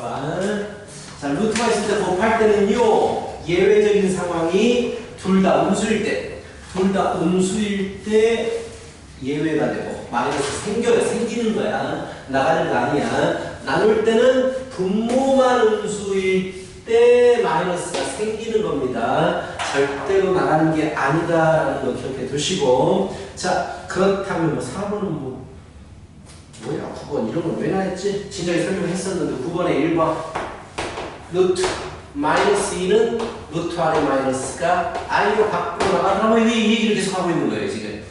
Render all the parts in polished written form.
봐봐. 자, 루트가 있을 때 곱할 때는요, 예외적인 상황이 둘 다 음수일 때 예외가 되고, 마이너스 생기는 거야. 나가는 거 아니야. 나눌 때는 분모만 음수일 때 마이너스가 생기는 겁니다. 절대로 나가는 게 아니다라는 거 기억해 두시고. 자, 그렇다면 뭐 4번은 뭐야 9번 이런 건 왜 나왔지? 진작에 설명했었는데 9번에 1번 루트 마이너스 2는 루트 안에 마이너스가 i로 밖으로 나가면 이 얘기를 계속 하고 있는 거예요 지금.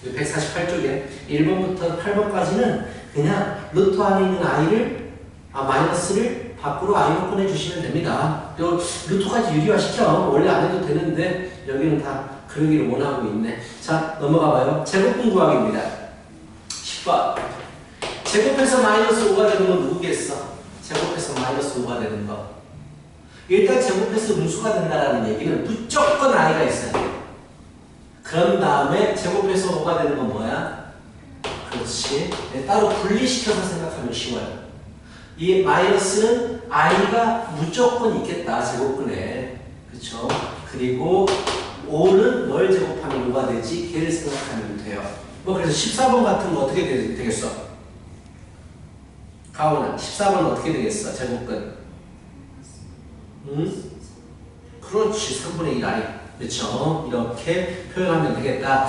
148쪽에 1번부터 8번까지는 그냥 루트 안에 있는 i를 마이너스를 밖으로 i로 꺼내주시면 됩니다. 또 루트까지 유리화시켜. 원래 안 해도 되는데 여기는 다 그러기를 원하고 있네. 자, 넘어가 봐요. 제곱분 구하기입니다. 10번. 제곱해서 마이너스 5가 되는 건 누구겠어? 제곱해서 마이너스 5가 되는 거. 일단 제곱해서 음수가 된다는 얘기는 무조건 i가 있어야 돼요. 그런 다음에 제곱해서 5가 되는 건 뭐야? 그렇지. 따로 분리시켜서 생각하면 쉬워요. 이 마이너스는 i가 무조건 있겠다. 제곱근에. 그렇죠? 그리고 5는 뭘 제곱하면 5가 되지? 걔를 생각하면 돼요. 뭐 그래서 14번 같은 거 어떻게 되겠어? 가오나 14번은 어떻게 되겠어? 제곱근. 그렇지. 3분의 1 i. 그렇죠? 이렇게 표현하면 되겠다.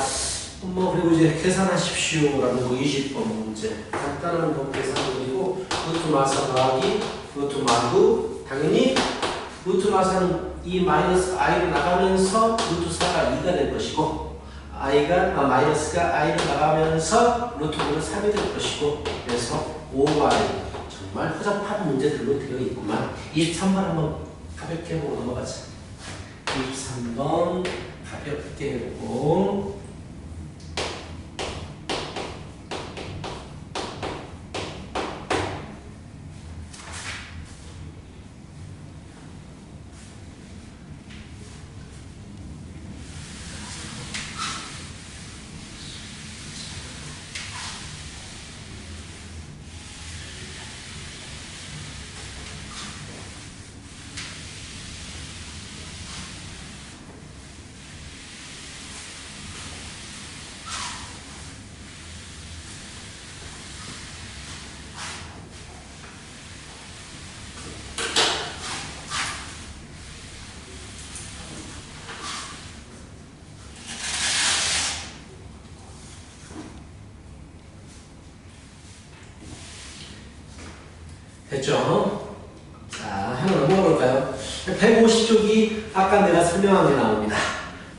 뭐 그리고 이제 계산하십시오라는 거 20번 문제. 간단한 거 계산이고 루트 마사 더하기 루트 마구 당연히 루트 마사는 이 마이너스 i로 나가면서 루트 4가 2가 될 것이고 마이너스가 i로 나가면서 루트 5는 3이 될 것이고 그래서 5y 정말 허접한 문제들로 되어 있구만. 23번 한번 가볍게 해보고 넘어가자. 23번 가볍게 해보고 됐죠? 자, 하나 넘어가 볼까요? 150쪽이 아까 내가 설명한 게 나옵니다.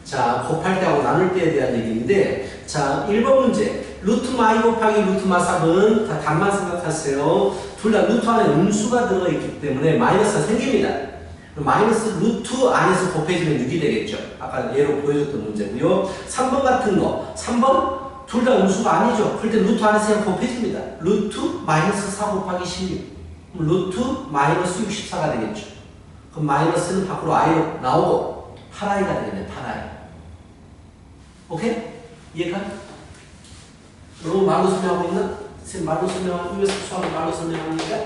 자, 곱할 때하고 나눌 때에 대한 얘기인데, 자, 1번 문제. 루트 마이 곱하기 루트 마 3은 다 답만 생각하세요. 둘 다 루트 안에 음수가 들어있기 때문에 마이너스가 생깁니다. 마이너스 루트 안에서 곱해지면 6이 되겠죠. 아까 예로 보여줬던 문제고요. 3번 같은 거. 3번 둘 다 음수가 아니죠. 그럴 때 루트 안에서 그냥 곱해집니다. 루트 마이너스 4 곱하기 16. 루트 마이너스 64가 되겠죠. 그럼 마이너스는 밖으로 i로 나오고 8i가 되겠네. 8i. 오케이? 이해가? 너무 말로 설명하고 있나? 선생님 말로 설명하고 위에서 수학을 말로 설명합니까?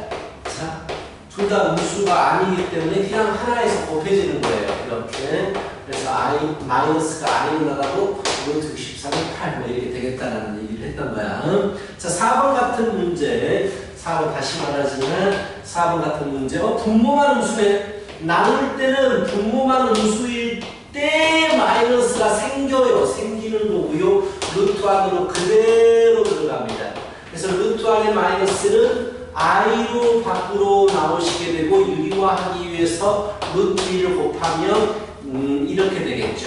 자, 둘 다 음수가 아니기 때문에 그냥 하나에서 곱해지는 거예요. 이렇게. 그래서 마이너스가 i로 나가고 루트 64는 8 뭐 이렇게 되겠다라는 얘기를 했던 거야. 자, 4번 같은 문제. 4번 다시 말하지만 4번 같은 문제 분모만 음수에 나눌 때는 분모만 음수일 때 마이너스가 생기는 거고요. 루트 안으로 그대로 들어갑니다. 그래서 루트 안의 마이너스는 i로 밖으로 나오시게 되고 유리화하기 위해서 루트 2를 곱하면 이렇게 되겠죠.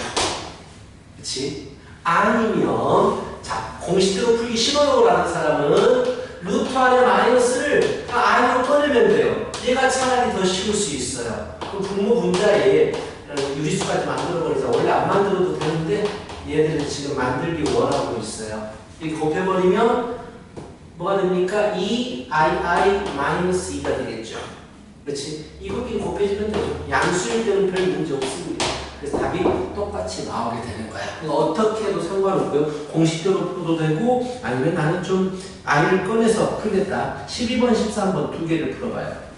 그치? 아니면 자 공식대로 풀기 싫어요라는 사람은 루트 안에 마이너스를 i로 꺼내면 돼요. 얘가 차라리 더 쉬울 수 있어요. 그럼 분모 분자에 유리수까지 만들어버리자. 원래 안 만들어도 되는데 얘들은 지금 만들기 원하고 있어요. 이렇게 곱해버리면 뭐가 됩니까? 2i-2가 되겠죠. 그렇지? 이거끼리 곱해지면 되죠. 양수일 때는 별 문제 없습니다. 그래서 답이 똑같이 나오게 되는 거야. 어떻게 해도 상관없고요. 공식대로 풀어도 되고 아니면 나는 좀 i를 꺼내서 풀겠다. 12번, 13번 두 개를 풀어봐요.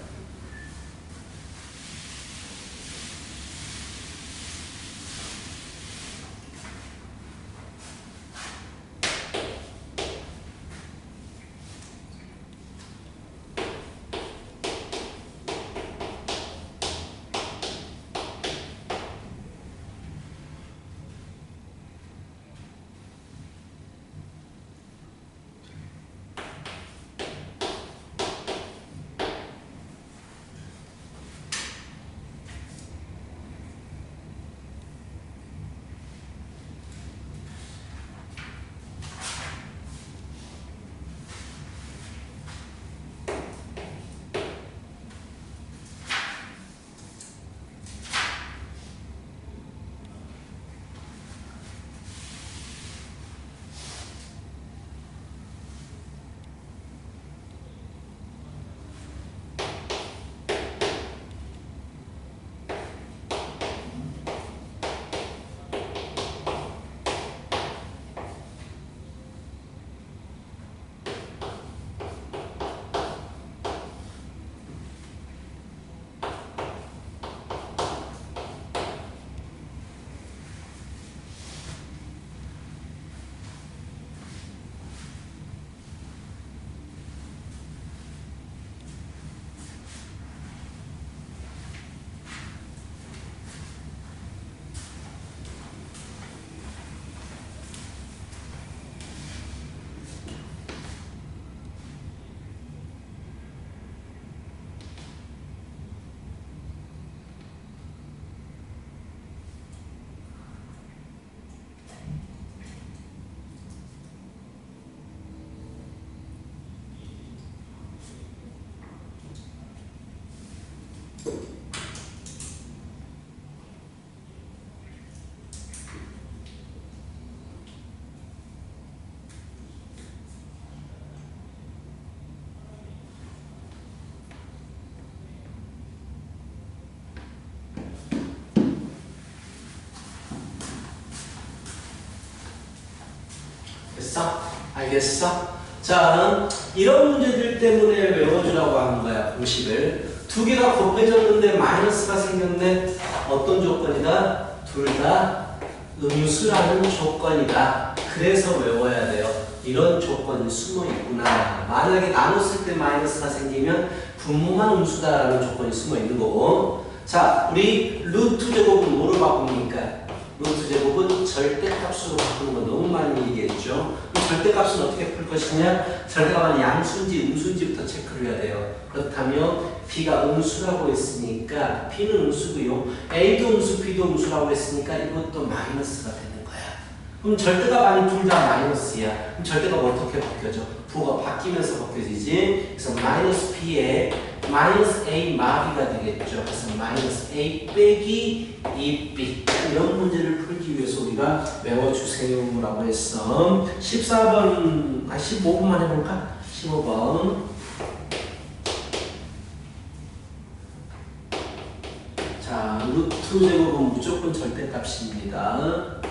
됐어? 알겠어? 자, 이런 문제들 때문에 외워주라고 하는 거야, 공식을. 두 개가 곱해졌는데 마이너스가 생겼네. 어떤 조건이다? 둘 다 음수라는 조건이다. 그래서 외워야 돼요. 이런 조건이 숨어 있구나. 만약에 나눴을 때 마이너스가 생기면 분모만 음수다라는 조건이 숨어 있는 거고. 자, 우리 루트 제곱은 뭐로 바꿉니까? 루트 제곱은 절대값으로 바꾸는 거 너무 많이 얘기했죠. 그럼 절대값은 어떻게 풀 것이냐? 절대값은 양수인지 음수인지부터 체크를 해야 돼요. 그렇다면 B가 음수라고 했으니까 B는 음수고요. A도 음수, B도 음수라고 했으니까 이것도 마이너스가 되는 거야. 그럼 절대값 아닌 둘 다 마이너스야. 그럼 절대값 어떻게 바뀌어져? 부호가 바뀌면서 바뀌어지지. 그래서 마이너스 B에 마이너스 A 마비가 되겠죠. 그래서 마이너스 A 빼기 2B. 이런 문제를 풀기 위해서 우리가 외워주세요라고 했어. 14번, 15번만 해볼까? 15번. 자, 루트 제곱은 무조건 절대값입니다.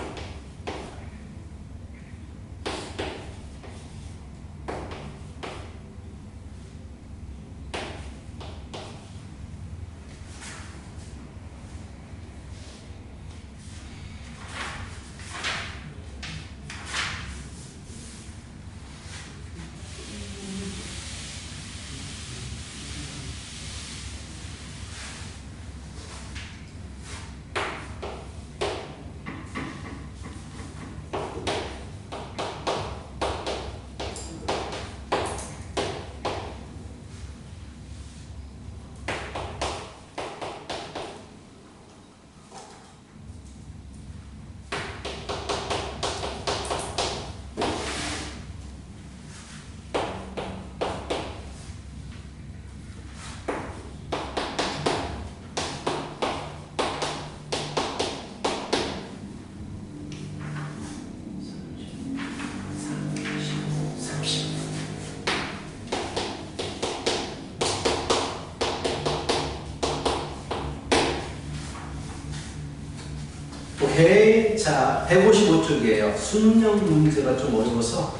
오케이. 자, 155쪽이에요. 수능 문제가 좀 어려워서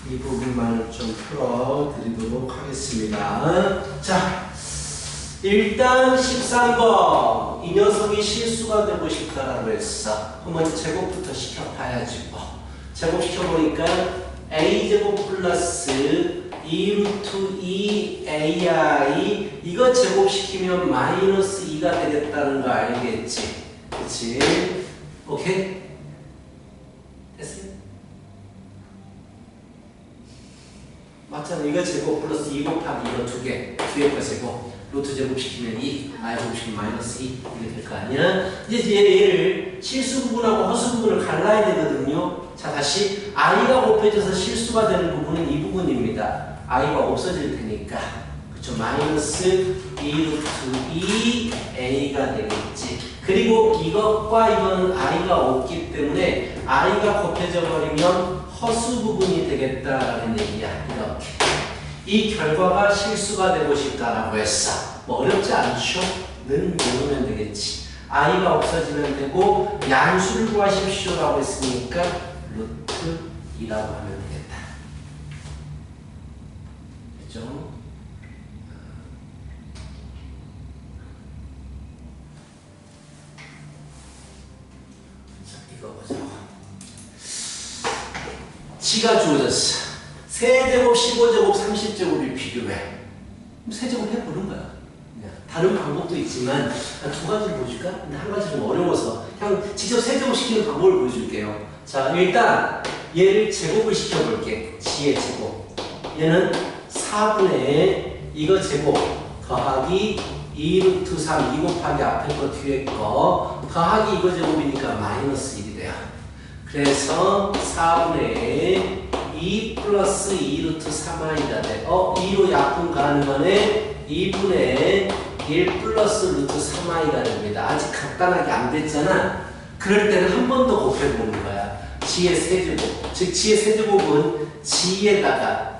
이 부분만을 좀 풀어드리도록 하겠습니다. 자, 일단 13번. 이 녀석이 실수가 되고 싶다라고 했어. 한번 제곱부터 시켜봐야지 뭐. 제곱시켜보니까 a제곱 플러스 2루트 2ai 이거 제곱시키면 마이너스 2가 되겠다는 거 알겠지? 그치? 오케이? 됐어요? 맞잖아. 이거 제곱 플러스 2 곱하기 이거 두 개. 뒤에 거 제곱. 루트 제곱 시키면 2, i 제곱 시키면 마이너스 2. 이렇게 될 거 아니야? 이제 얘를 실수 부분하고 허수 부분을 갈라야 되거든요. 자, 다시 i가 곱해져서 실수가 되는 부분은 이 부분입니다. i가 없어질 테니까. 그쵸? 마이너스 2루트 2a가 되겠지. 그리고 이것과 이건 i가 없기 때문에 i가 곱해져 버리면 허수 부분이 되겠다라는 얘기야. 이렇게. 이 결과가 실수가 되고 싶다라고 했어. 뭐 어렵지 않죠? 는 모르면 되겠지. i가 없어지면 되고 양수를 구하십시오라고 했으니까 루트 2라고 하면 되겠다. 그죠? 이거 보자고. 지가 주어졌어. 세제곱, 15제곱, 30제곱이 필요해. 그럼 세제곱 해보는 거야. 다른 방법도 있지만 두 가지를 보여줄까? 근데 한 가지 좀 어려워서 그냥 직접 세제곱 시키는 방법을 보여줄게요. 자, 일단 얘를 제곱을 시켜볼게. 지의 제곱. 얘는 4분의 이거 제곱 더하기 2루트 3, 2 곱하기 앞에 거 뒤에 거 더하기 이거 제곱이니까 마이너스 1이 돼요. 그래서 4분의 2 플러스 2루트 3i가 돼. 2로 약분 가는 거네. 2분의 1 플러스 루트 3i가 됩니다. 아직 간단하게 안 됐잖아. 그럴 때는 한 번 더 곱해보는 거야. g의 세제곱. 즉 g의 세제곱은 g에다가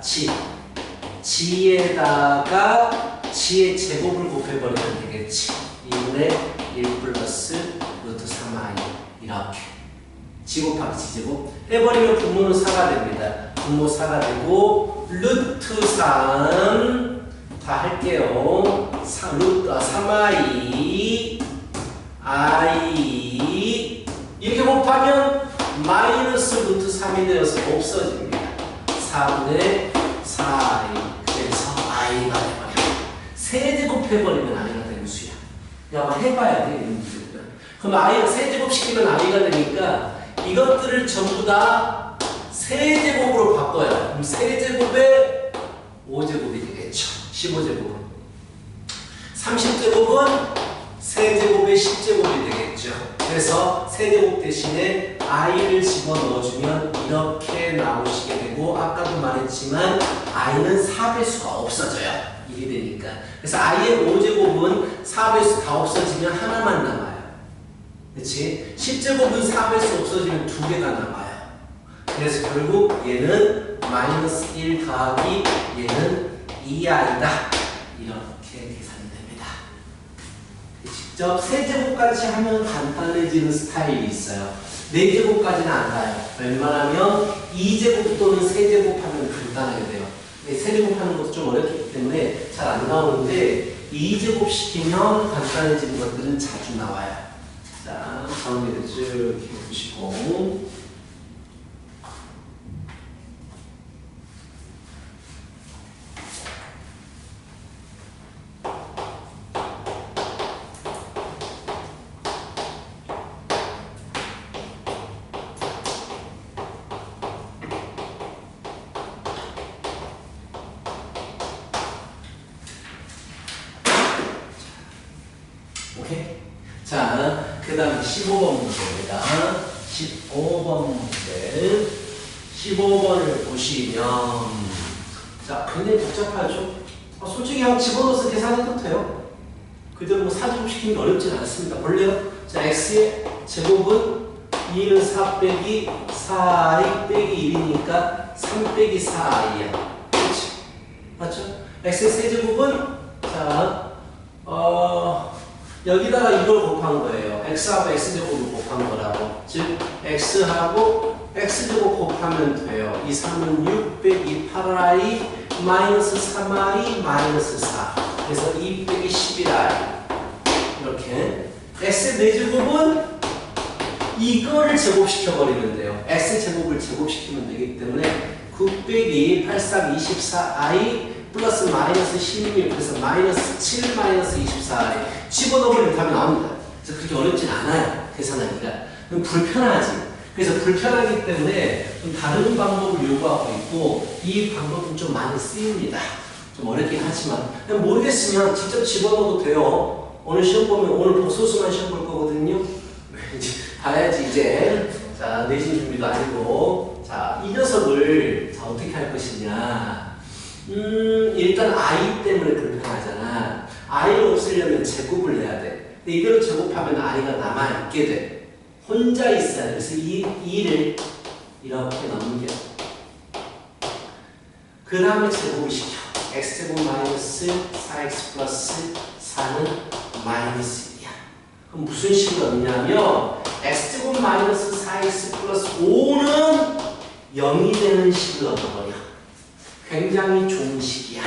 g의 제곱을 곱해버리면 되겠지. 2분의 1 플러스 루트 3i 이렇게 g 곱하기 g 제곱 해버리면 분모는 4가 됩니다. 분모 4가 되고 루트 3 다 할게요. 3i i 이렇게 곱하면 마이너스 루트 3이 되어서 없어집니다. 4분의 4i 그래서 i가 돼버려. 세제곱 해버리면 i가 되는 수야. 야, 해봐야 돼. 이런 문제들은. 그럼 i 세제곱 시키면 i가 되니까 이것들을 전부 다 세제곱으로 바꿔요. 그럼 세제곱에 5제곱이 되겠죠. 15제곱은. 30제곱은 세제곱에 10제곱이 되겠죠. 그래서 세제곱 대신에 i를 집어넣어주면 이렇게 나오시게 되고 아까도 말했지만 i는 4배수가 없어져요. 1이 되니까. 그래서 i의 5제곱은 4배수 다 없어지면 하나만 남아요. 그렇지? 10제곱은 4배수 없어지면 2개가 남아요. 그래서 결국 얘는 마이너스 1 더하기 얘는 2i다. 이렇게 계산이 됩니다. 직접 세제곱까지 하면 간단해지는 스타일이 있어요. 4제곱까지는 안 가요. 웬만하면 2제곱 또는 세제곱 하면 간단하게 돼요. 세제곱 하는 것도 좀 어렵기 때문에 잘 안 나오는데 2제곱 시키면 간단해지는 것들은 자주 나와요. 자, 정리를 쭉 해보시고 오케이? 자, 그 다음 15번 문제입니다. 15번 문제. 15번을 보시면, 자, 굉장히 복잡하죠? 솔직히 그냥 집어넣어서 계산해도 돼요. 그대로 뭐 사제곱 시키는 게 어렵진 않습니다. 볼래요? 자, x의 제곱은 2는 4 빼기 4i 빼기 1이니까 3 빼기 4i야. 그렇지? 맞죠? x의 세제곱은, 자, 여기다가 이걸 곱한 거예요. x하고 x제곱을 곱한 거라고. 즉 x하고 x제곱 곱하면 돼요. 이 3은 6 빼기 8i 마이너스 3i 마이너스 4. 그래서 2 빼기 11i 이렇게. x의 4제곱은 이거를 제곱시켜버리면 돼요. x제곱을 제곱시키면 되기 때문에 9 빼기 8, 3, 24i 플러스 마이너스 16, 그래서 마이너스 7 마이너스 24i 집어넣으면 답이 나옵니다. 그래서 그렇게 어렵진 않아요. 계산하기가. 그럼 불편하지. 그래서 불편하기 때문에 좀 다른 방법을 요구하고 있고 이 방법은 좀 많이 쓰입니다. 좀 어렵긴 하지만 모르겠으면 직접 집어넣어도 돼요. 오늘 시험 보면 오늘 복소수만 시험 볼 거거든요. 봐야지 이제. 자, 내신 준비도 아니고. 자, 이 녀석을 자, 어떻게 할 것이냐. 일단 i 때문에 불편하잖아. i를 없애려면 제곱을 해야 돼. 근데 이대로 제곱하면 i가 남아있게 돼. 혼자 있어야 돼. 그래서 이 2를 이렇게 넘겨. 그 다음에 제곱을 시켜. x제곱 마이너스 4x 플러스 4는 마이너스 1이야. 그럼 무슨 식이 없냐면 x제곱 마이너스 4x 플러스 5는 0이 되는 식을 얻어버려. 굉장히 좋은 식이야.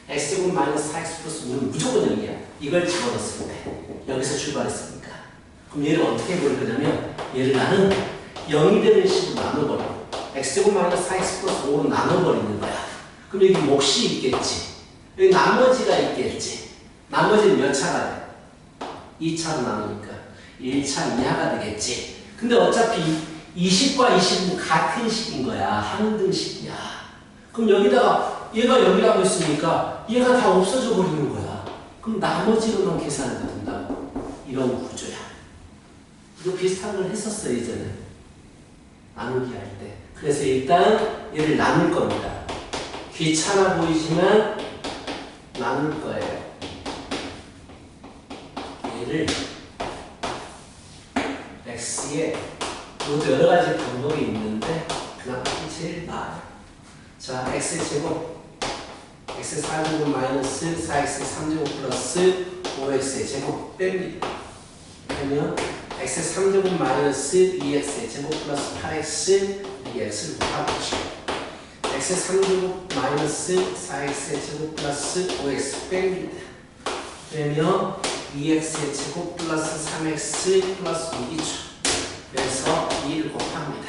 x제곱 마이너스 4x 플러스 5는 무조건 0이야. 이걸 집어넣었을 때 여기서 출발했으니까. 그럼 얘를 어떻게 해버릴 거냐면 얘를 나는 0이 되는 식으로 나눠버려. x제곱 마이너스 4x 플러스 5로 나눠버리는 거야. 그럼 여기 몫이 있겠지. 여기 나머지가 있겠지. 나머지는 몇 차가 돼? 2차로 나누니까 1차 이하가 되겠지. 근데 어차피 20과 20은 같은 식인 거야. 항등식이야. 그럼 여기다가 얘가 여기라고 했으니까 얘가 다 없어져 버리는 거야. 그럼 나머지로만 계산을 된다고. 이런 구조야. 이거 비슷한 걸 했었어요, 이제는. 나누기 할 때. 그래서 일단 얘를 나눌 겁니다. 귀찮아 보이지만 나눌 거예요. y를 x에 이것도 여러 가지 방법이 있는데 그나마 제일 나아요. 자, x의 제곱 x 4제곱 마이너스 4x 3제곱 플러스 5x의 제곱 뺍니다. 그러면 x 3제곱 마이너스 2x의 제곱 플러스 8x 2x를 곱하죠. x 3제곱 마이너스 4x의 제곱 플러스 5x 뺍니다. 그러면 2x의 제곱 플러스 3x 플러스 6이죠. 그래서 2를 곱합니다.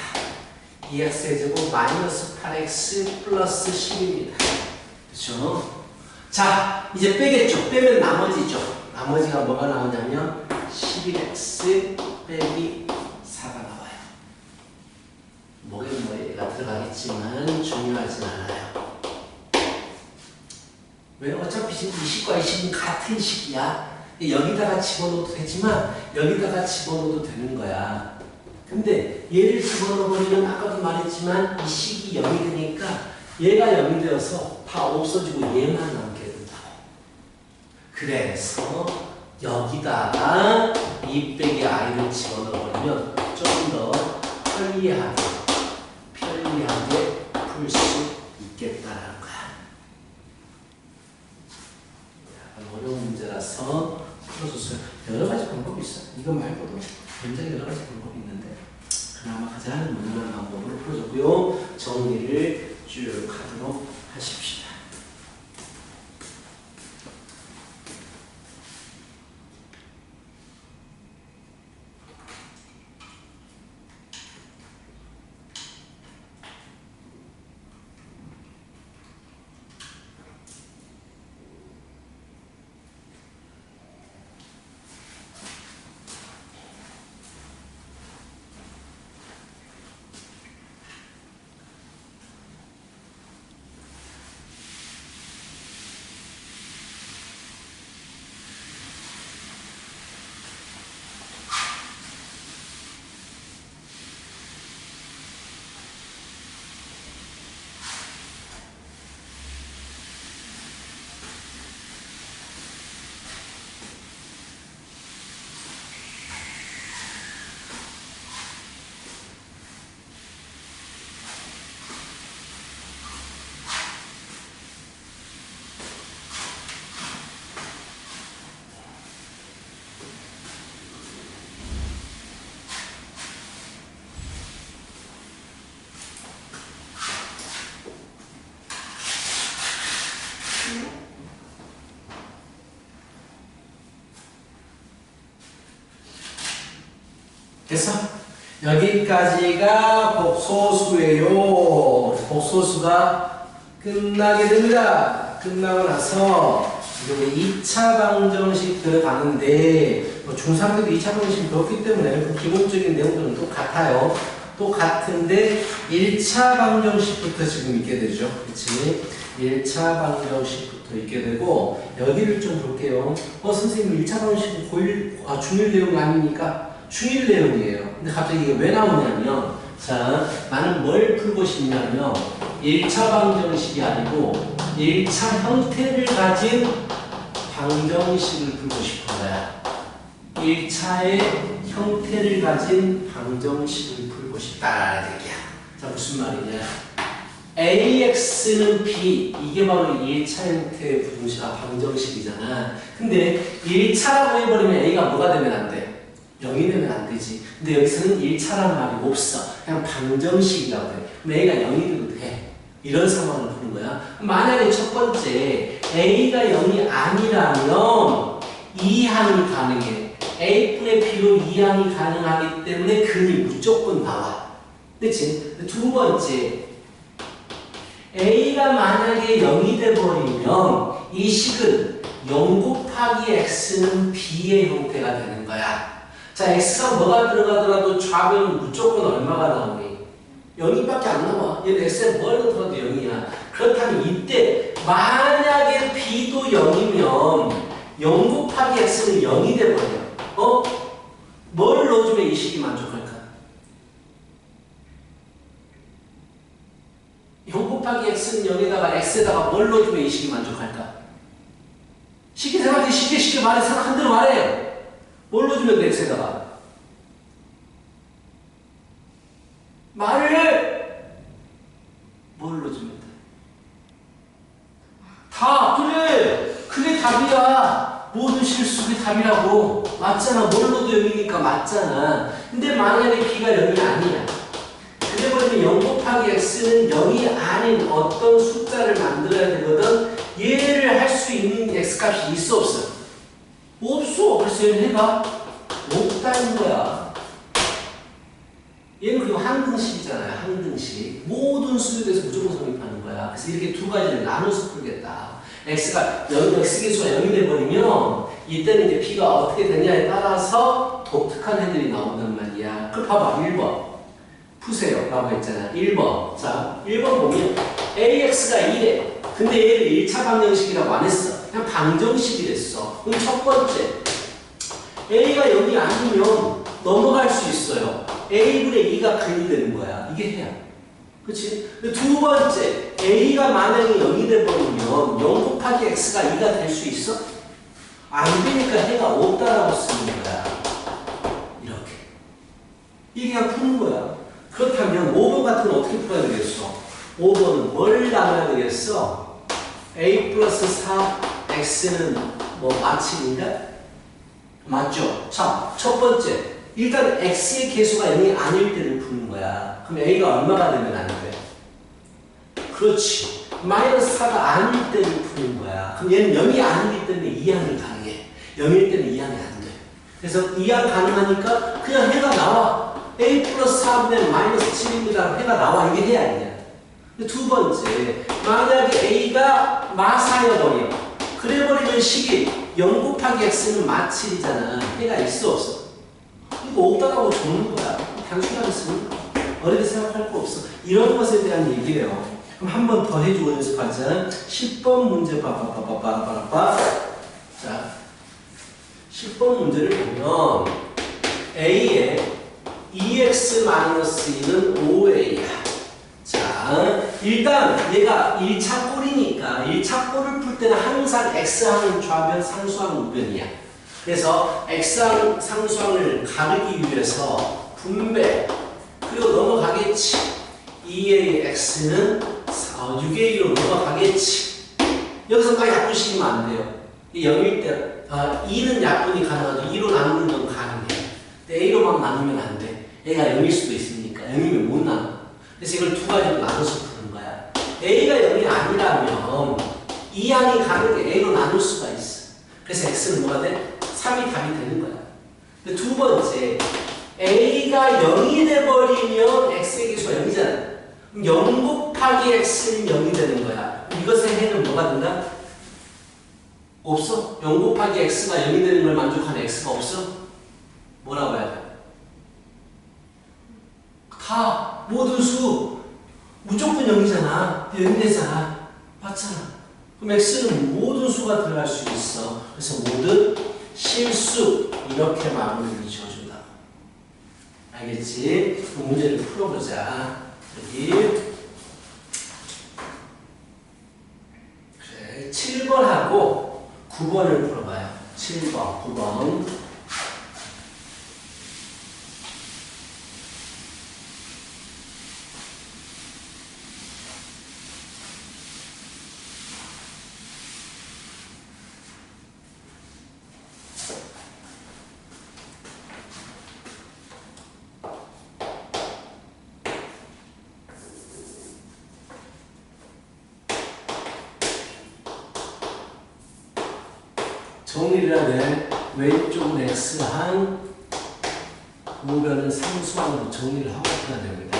2x의 제곱 마이너스 8x 플러스 10입니다. 그렇죠? 자, 이제 빼겠죠. 빼면 나머지죠. 나머지가 뭐가 나오냐면 11x 빼기 4가 나와요. 뭐긴 뭐가 들어가겠지만 중요하진 않아요. 왜? 어차피 지금 이 식과 이 식은 같은 식이야. 여기다가 집어넣어도 되지만 여기다가 집어넣어도 되는 거야. 근데 얘를 집어넣어버리면 아까도 말했지만 이 식이 0이 되니까 얘가 0이 되어서 다 없어지고 얘만 남게 된다고. 그래서 여기다가 2 빼기 i를 집어넣어버리면 좀 더 편리하게 풀 수 있겠다라는 거야. 약간 어려운 문제라서 풀어줬어요. 여러 가지 방법이 있어요. 이거 말고도 굉장히 여러 가지 방법이 있는데 그나마 가장 무난한 방법으로 풀어줬고요. 정리를 쭉 하도록 하십시다. 됐어? 여기까지가 복소수예요. 복소수가 끝나게 됩니다. 끝나고 나서 이제 2차 방정식 들어가는데 중3들도 2차 방정식 배웠기 때문에 그 기본적인 내용들은 똑같아요. 똑같은데 1차 방정식부터 지금 있게 되죠. 그치? 1차 방정식부터 있게 되고 여기를 좀 볼게요. 선생님 1차 방정식은 중1 내용 아닙니까? 중1 내용이에요. 근데 갑자기 이게 왜 나오냐면, 자, 나는 뭘 풀고 싶냐면, 1차 방정식이 아니고, 1차 형태를 가진 방정식을 풀고 싶은 거야. 1차의 형태를 가진 방정식을 풀고 싶다라는 얘기야. 자, 무슨 말이냐. AX는 B, 이게 바로 1차 형태의 방정식이잖아. 근데 1차라고 해버리면 A가 뭐가 되면 안 돼? 0이 되면 안 되지. 근데 여기서는 1차란 말이 없어. 그냥 방정식이라고 해. 그럼 A가 0이 돼도 돼. 이런 상황을 푸는 거야. 만약에 첫 번째 A가 0이 아니라면 2항이 가능해. A분의 B로 2항이 가능하기 때문에 근이 무조건 나와. 그치? 두 번째 A가 만약에 0이 돼버리면 이 식은 0 곱하기 X는 B의 형태가 되는 거야. 자, X가 뭐가 들어가더라도 좌변은 무조건 얼마가 나오니? 0밖에 안 나와. 얘는 X에 뭘 넣더라도 0이야. 그렇다면 이때 만약에 B도 0이면 0 곱하기 X는 0이 돼버려. 뭘 넣어주면 이 식이 만족할까? 0 곱하기 X는 0에다가 X에다가 뭘 넣어주면 이 식이 만족할까? 쉽게 생각해. 쉽게 말해. 생각한 대로 말해. 뭘 넣어주면 돼, x에다가? 말을 뭘 넣어주면 돼? 다! 그래! 그게 답이야. 모든 실수의 답이라고. 맞잖아. 뭘 넣어도 0이니까 맞잖아. 근데 만약에 b가 0이 아니야. 그래버리면 0 곱하기 x는 0이 아닌 어떤 숫자를 만들어야 되거든. 얘를 할 수 있는 x값이 있어 없어? 없어. 그래서 얘는 해봐. 없다는 거야. 얘는 그리고 항등식이잖아요. 항등식. 모든 수에 대해서 무조건 성립하는 거야. 그래서 이렇게 두 가지를 나눠서 풀겠다. x가 0, x계수가 0이 돼버리면 이때는 이제 b가 어떻게 되냐에 따라서 독특한 애들이 나온단 말이야. 그럼 봐봐. 1번. 푸세요. 라고 했잖아. 1번. 자, 1번 보면 AX가 2래. 근데 얘를 1차 방정식이라고 안 했어. 그냥 방정식이랬어. 그럼 첫 번째. A가 0이 아니면 넘어갈 수 있어요. A분의 2가 근이 되는 거야. 이게 해야. 그치? 두 번째. A가 만약에 0이 돼버리면 0 곱하기 X가 2가 될 수 있어? 안 되니까 해가 없다라고 쓰는 거야. 이렇게. 이게 그냥 푸는 거야. 그렇다면 5번 같은 건 어떻게 풀어야 되겠어? 5번은 뭘 나눠야 되겠어? a 플러스 4x는 뭐 마침인가? 맞죠? 자, 첫 번째. 일단 x의 개수가 0이 아닐 때를 푸는 거야. 그럼 a가 얼마가 되면 안 돼? 그렇지. 마이너스 4가 아닐 때를 푸는 거야. 그럼 얘는 0이 아니기 때문에 이항이 가능해. 0일 때는 이항이 안 돼. 그래서 이항 가능하니까 그냥 해가 나와. a 플러스 4분의 마이너스 7입니다. 해가 나와. 이게 해 아니냐. 두 번째, 만약에 a가 마사여버려. 그래버리면 식이 0 곱하기 x는 마7이잖아. 해가 있어 없어? 이거 없다라고 적는 거야. 단순하게 쓰는 거야. 어렵게 생각할 거 없어. 이런 것에 대한 얘기예요. 그럼 한 번 더 해주고 연습하자. 10번 문제 빠빠빠빠빠빠. 자, 10번 문제를 보면 a에 2x-2는 5a야. 자, 일단 얘가 1차 꼴이니까 1차 꼴을 풀 때는 항상 x항은 좌변, 상수항은 우변이야. 그래서 x항, 상수항을 가르기 위해서 분배, 그리고 넘어가겠지. 2ax는 6a로 넘어가겠지. 여기서까지 약분시키면 안 돼요. 0일 때 2는 약분이 가능하죠. 2로 나누는 건 가능해. a로만 나누면 안 돼. a가 0일 수도 있으니까 0이면 못 나눠. 그래서 이걸 두 가지로 나눠서 푸는 거야. a가 0이 아니라면 이항이 가능해. a로 나눌 수가 있어. 그래서 x는 뭐가 돼? 3이 답이 되는 거야. 근데 두 번째, a가 0이 돼버리면 x의 개수가 0이잖아. 0 곱하기 x는 0이 되는 거야. 이것의 해는 뭐가 된다? 없어. 0 곱하기 x가 0이 되는 걸 만족하는 x가 없어. 뭐라고 해야 돼? 다 모든 수 무조건 0이잖아. 0이 되잖아. 맞잖아. 그럼 x는 모든 수가 들어갈 수 있어. 그래서 모든 실수 이렇게 마무리를 지어준다. 알겠지? 그 문제를 풀어보자. 여기 그래, 7번하고 9번을 풀어봐요. 7번, 9번. 정리를 하면 왼쪽은 x항, 우변은 상수항으로 정리를 하고 해야 됩니다.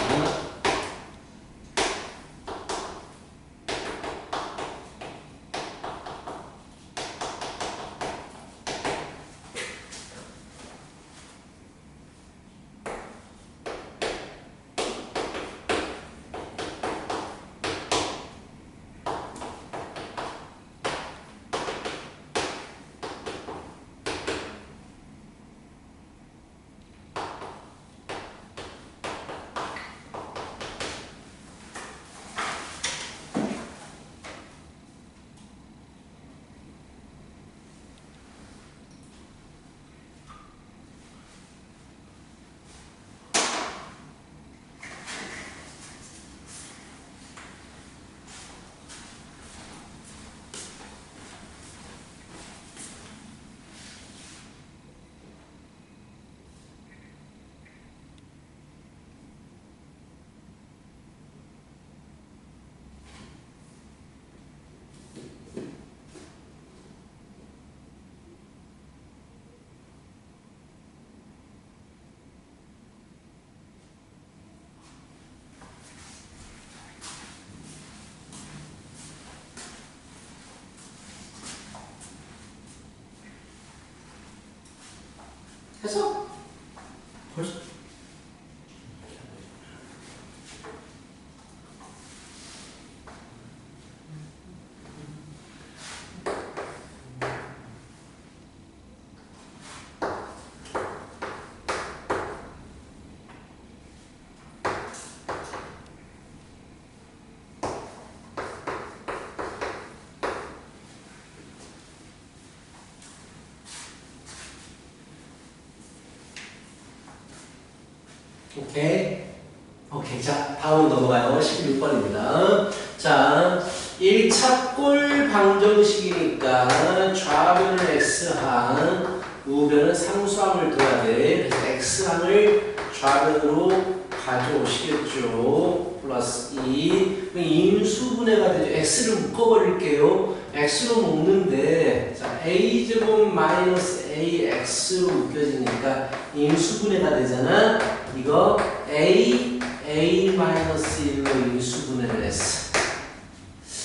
해서 벌써 오케이. 오케이. 자, 다음 넘어가요. 16번입니다. 자, 1차 꼴 방정식이니까 좌변은 x항, 우변은 상수항을 둬야 돼. 그래서 x항을 좌변으로 가져오시겠죠. 플러스 2. 인수분해가 되죠. x를 묶어버릴게요. x로 묶는데, 자, a제곱 마이너스 ax로 묶여지니까 인수분해가 되잖아. 이거 a-1로 인수분해를 했어.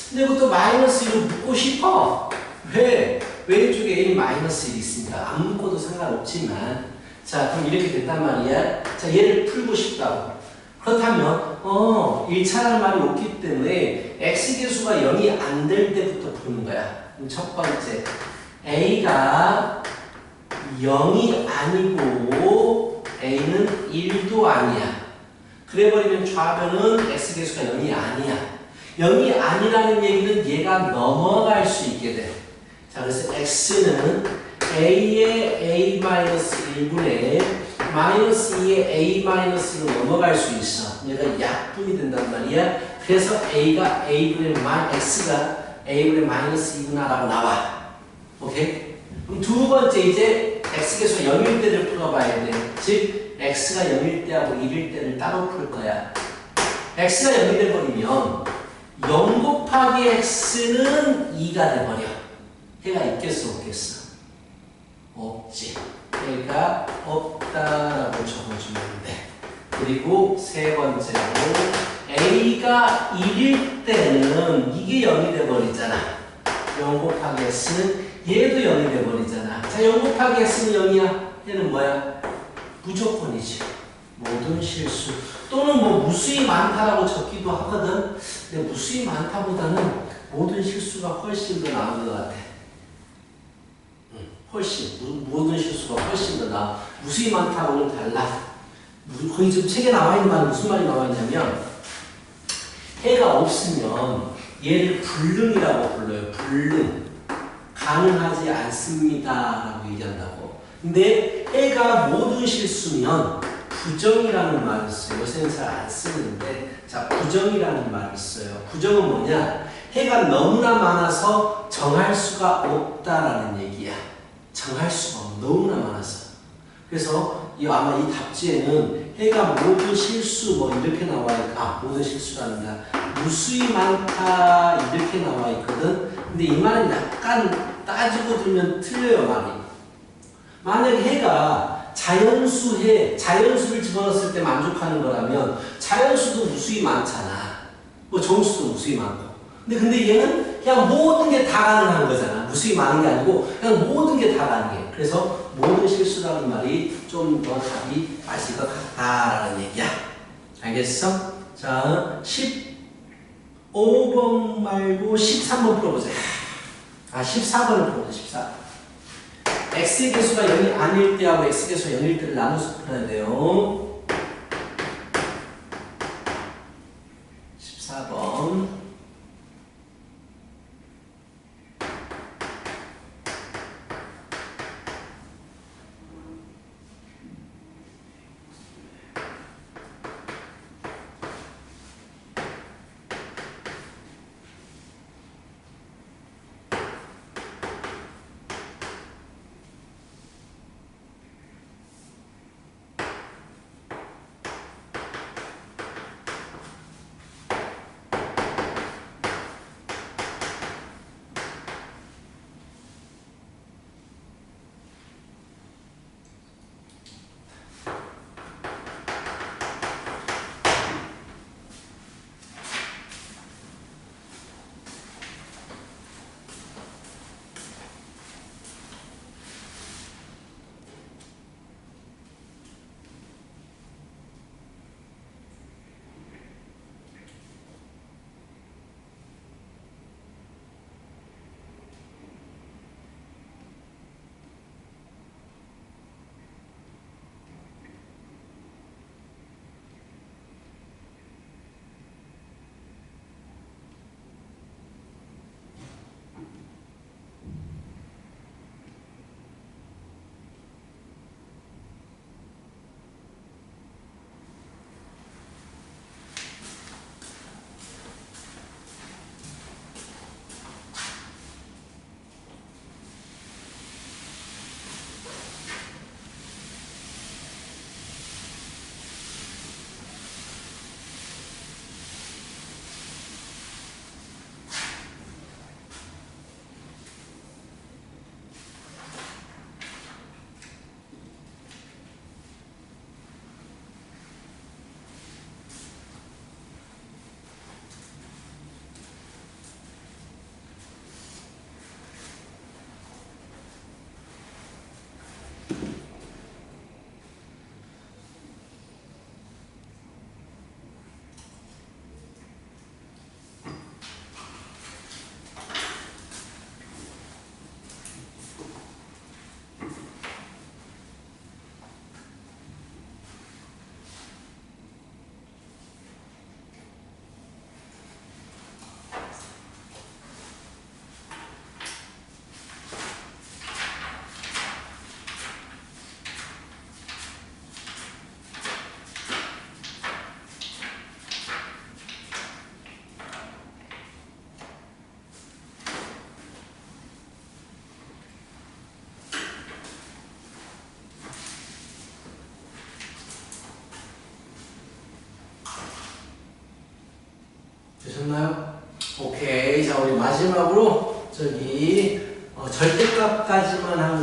근데 이것도 마이너스 1로 묶고 싶어. 왜? 왼쪽에 a-1이 있습니다. 안 묶어도 상관없지만. 자, 그럼 이렇게 됐단 말이야. 자, 얘를 풀고 싶다고. 그렇다면 1차라는 말이 없기 때문에 x계수가 0이 안 될 때부터 푸는 거야. 그럼 첫 번째, a가 0이 아니고 a는 1도 아니야. 그래버리면 좌변은 x계수가 0이 아니야. 0이 아니라는 얘기는 얘가 넘어갈 수 있게 돼. 자, 그래서 x는 a의 a-1분의 마이너스 2의 a-로 넘어갈 수 있어. 얘가 약분이 된단 말이야. 그래서 x가 a분의 마이너스 2구나라고 나와. 오케이? 그럼 두 번째 이제 x계수가 0일 때를 풀어봐야 돼. 즉 x가 0일 때하고 1일 때를 따로 풀 거야. x가 0이 돼버리면 0 곱하기 x는 2가 돼버려. 해가 있겠어 없겠어? 없지. 해가 없다라고 적어주면 돼. 그리고 세 번째로 a가 1일 때는 이게 0이 돼버리잖아. 0 곱하기 x는 얘도 0이 돼버리잖아. 자, 0 곱하기 x는 0이야. 얘는 뭐야? 무조건이지. 모든 실수. 또는 뭐 무수히 많다라고 적기도 하거든. 근데 무수히 많다보다는 모든 실수가 훨씬 더 나은 것 같아. 훨씬. 모든 실수가 훨씬 더 나아. 무수히 많다고는 달라. 거의 지금 책에 나와 있는 말은 무슨 말이 나와 있냐면 해가 없으면 얘를 불능이라고 불러요. 불능. 가능하지 않습니다라고 얘기한다고. 근데 해가 모든 실수면 부정이라는 말을 써요. 요새는 잘 안 쓰는데, 자, 부정이라는 말을 써요. 부정은 뭐냐? 해가 너무나 많아서 정할 수가 없다라는 얘기야. 정할 수가 없어. 너무나 많아서. 그래서 아마 이 답지에는 해가 모든 실수 뭐 이렇게 나와 있고, 모든 실수란다. 무수히 많다 이렇게 나와 있거든. 근데 이 말은 약간 따지고 들면 틀려요, 말이. 만약에 해가 자연수를 집어넣었을 때 만족하는 거라면 자연수도 무수히 많잖아. 뭐 정수도 무수히 많고. 근데 얘는 그냥 모든 게 다 가능한 거잖아. 무수히 많은 게 아니고 그냥 모든 게 다 가능해. 그래서 모든 실수라는 말이 좀 더 답이 맞을 것 같다라는 얘기야. 알겠어? 자, 15번 말고 13번 풀어보자. 14번을 풀어보자. 14번. x의 개수가 0이 아닐 때하고 x의 개수가 0일 때를 나눠서 풀어야 돼요. 14번.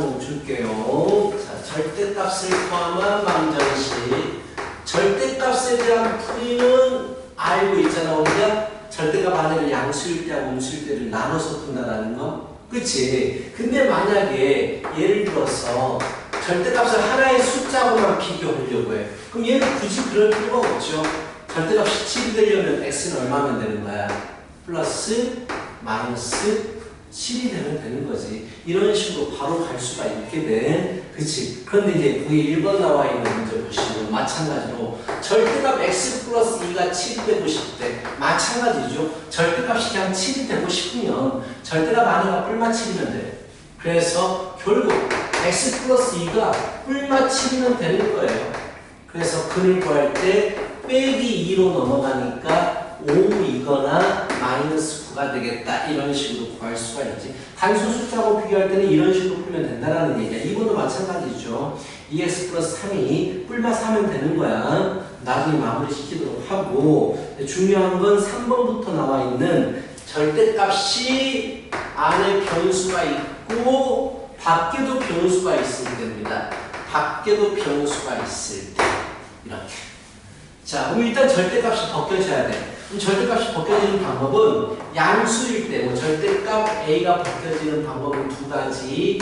거 줄게요. 자, 절대값을 포함한 방정식. 절대값에 대한 풀이는 알고 있잖아, 우리가. 절대값 안에를 양수일 때하고 음수일 때를 나눠서 푼다라는 거. 그치? 근데 만약에 예를 들어서 절대값을 하나의 숫자하고만 비교하려고 해. 그럼 얘는 굳이 그럴 필요가 없죠. 절대값이 7이 되려면 x는 얼마면 되는 거야? 플러스 마이너스 7이 되면 되는 거지. 이런 식으로 바로 갈 수가 있게 돼. 그치? 그런데 이제 거기 1번 나와 있는 문제 보시면 마찬가지로 절대값 x 플러스 2가 7이 되고 싶대. 마찬가지죠. 절대값이 그냥 7이 되고 싶으면 절대값 안에가 뿔마7이면 돼. 그래서 결국 x 플러스 2가 뿔마7이면 되는 거예요. 그래서 근을 구할 때 빼기 2로 넘어가니까 5이거나 마이너스 9가 되겠다. 이런 식으로 구할 수가 있지. 단순 숫자하고 비교할 때는 이런 식으로 풀면 된다는 얘기야. 이번도 마찬가지죠. 2x 플러스 3이 뿔마 4면 되는 거야. 나중에 마무리 시키도록 하고, 중요한 건 3번부터 나와 있는 절대값이 안에 변수가 있고 밖에도 변수가 있을 때입니다. 밖에도 변수가 있을 때 이렇게. 자, 그럼 일단 절대값이 벗겨져야 돼. 그럼 절대값이 벗겨지는 방법은 양수일 때, 뭐 절대값 A가 벗겨지는 방법은 두 가지.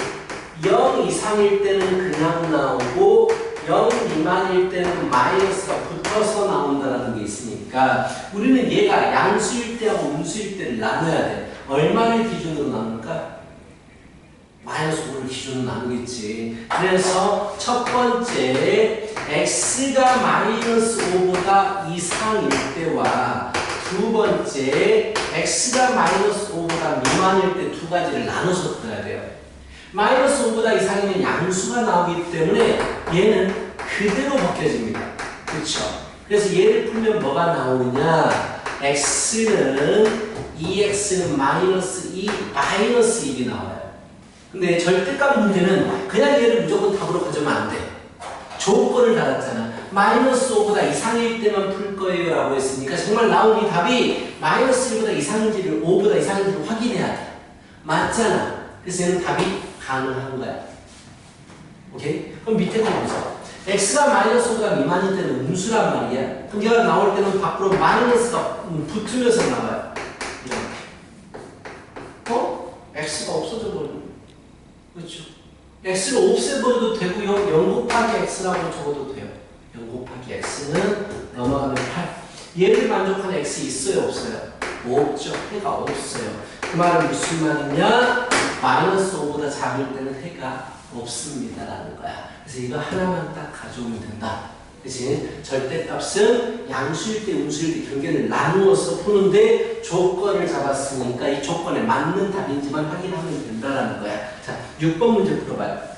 0 이상일 때는 그냥 나오고 0 미만일 때는 마이너스가 붙어서 나온다는 게 있으니까 우리는 얘가 양수일 때하고 음수일 때를 나눠야 돼. 얼마를 기준으로 나눌까? 마이너스 5를 기준으로 나누겠지. 그래서 첫 번째 x가 마이너스 5보다 이상일 때와 두 번째 x가 마이너스 5보다 미만일 때 두 가지를 나눠서 풀어야 돼요. 마이너스 5보다 이상이면 양수가 나오기 때문에 얘는 그대로 벗겨집니다. 그렇죠? 그래서 얘를 풀면 뭐가 나오느냐? x는 2x는 마이너스 2 마이너스 1이 나와요. 근데 절대값 문제는 그냥 얘를 무조건 답으로 가져오면 안 돼. 조건을 달았잖아. 마이너스 5보다 이상일 때만 풀 거예요 라고 했으니까 정말 나온 이 답이 마이너스 1보다 이상인지를 5보다 이상인지를 확인해야 돼. 맞잖아. 그래서 얘는 답이 가능한 거야. 오케이? 그럼 밑에 거 보자. x가 마이너스 5보다 미만일 때는 음수란 말이야. 그럼 얘가 나올 때는 밖으로 마이너스가 붙으면서 나와요. 이렇게. x가 없어져 버리는. 그렇죠? x를 없애버려도 되고 0 곱하기 x라고 적어도 돼요. 0 곱하기 x는 넘어가면 8. 얘를 만족하는 x 있어요? 없어요? 없죠. 해가 없어요. 그 말은 무슨 말이냐? 마이너스 5보다 작을 때는 해가 없습니다 라는 거야. 그래서 이거 하나만 딱 가져오면 된다. 그치? 절대값은 양수일 때 음수일 때 경계를 나누어서 푸는데 조건을 잡았으니까 이 조건에 맞는 답인지만 확인하면 된다라는 거야. 자, 6번 문제 풀어봐요.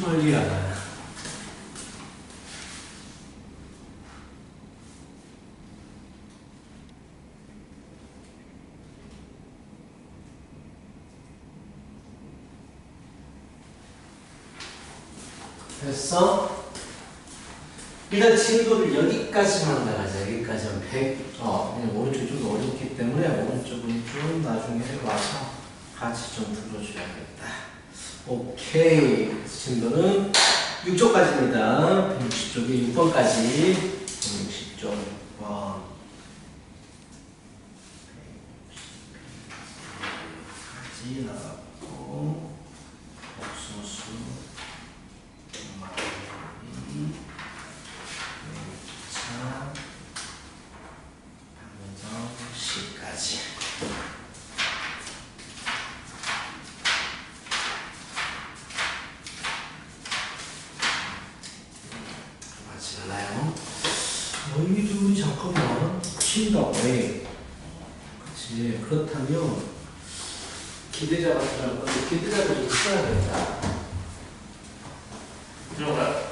멀리야. 됐어? 일단 진도를 여기까지만 나가자. 여기까지는 100. 그냥 오른쪽이 좀 더 어렵기 때문에 오른쪽은 좀 나중에 와서 같이 좀 풀어줘야겠다. 오케이. 진도는 6쪽까지입니다. 160쪽에 6번까지. 160쪽 6번. 까지 나갔고, 복소수. 시까지. 맞지 않아요? 너희들이 잠깐만 친다고 해. 그치. 그렇다면 기대자가 들어갈 건데 기대자도 좀 써야겠다. 들어가요?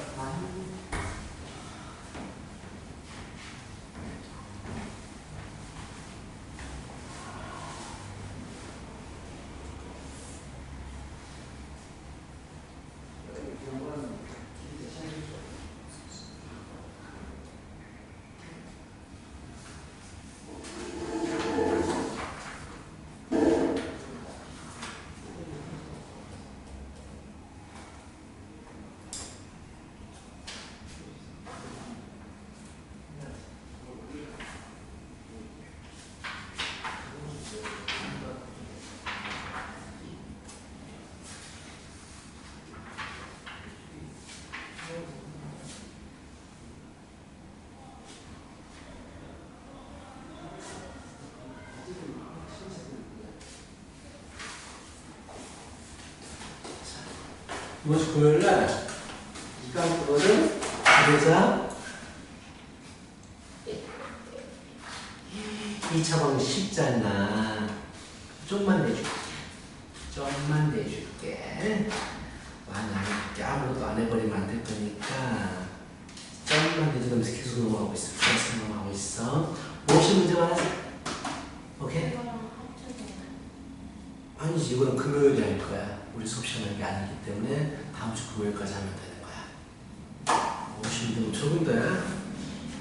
이것이 금요일날 이까 그거를 그러자 2차 방식 쉽잖아. 좀만 내줄게. 좀만 내줄게. 많이 안 해줄게. 아무것도 안 해버리면 안 될 거니까 좀만 내주면서 계속 넘어가고 있어. 계속 넘어가고 있어. 몹시 문제만 하자. 오케이? 아니지. 이거는 금요일이 할 거야. 우리 수업 시간이 아니기 때문에 다음 주 금요일까지 하면 되는 거야. 몹시 문제 적은데.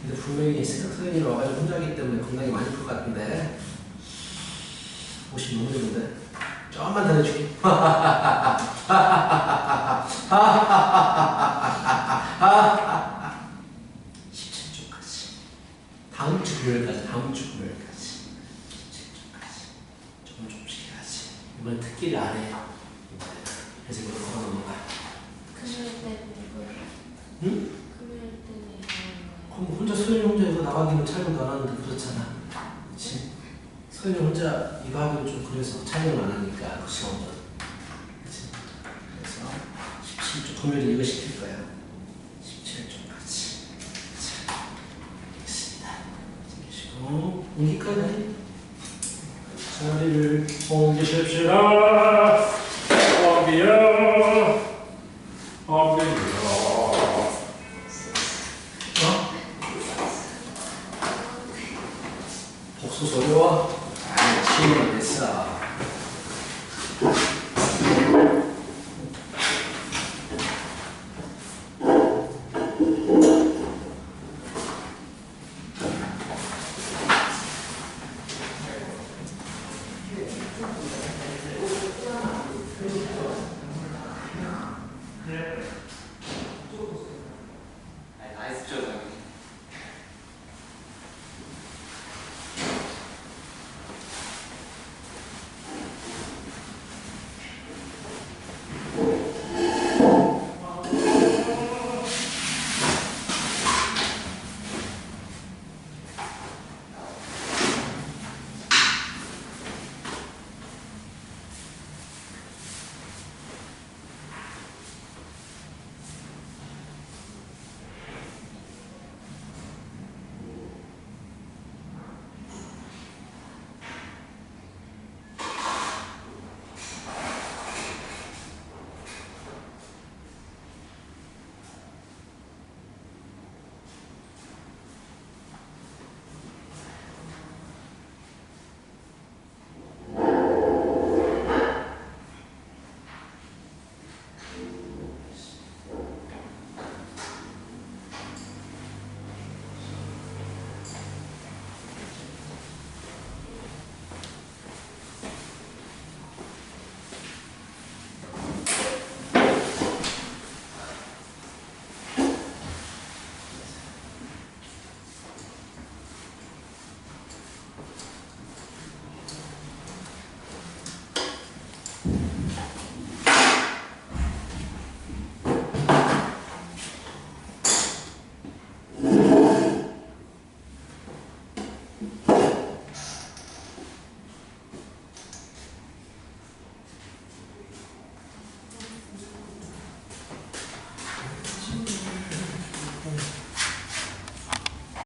근데 분명히 선생님이 와가지고 혼자 하기 때문에 겁나게 많이 풀 것 같은데 50 너무 되는데 조금만 더 해줄게. 17초까지 다음 주 금요일까지 17초까지 조금씩 해야지. 이번엔 특기를 안 해. 그래서 이걸 걸어 넘어가. 금요일 때는 이거예요? 응? 금요일 때는 이거예요? 그럼 혼자 소연이 혼자 이거 나가기는 촬영도 안 하는데 그렇잖아. 그치? 소연이 혼자 이거 하기는 좀 그래서 촬영을 안 하니까 그 시험은. 그치? 그래서 17초 금요일에 이거 시킬 거야. 17초까지. 자, 알겠습니다. 챙기시고 여기까지 자리를 옮기십시오. 복수 소리와 아니, 시험을 했어.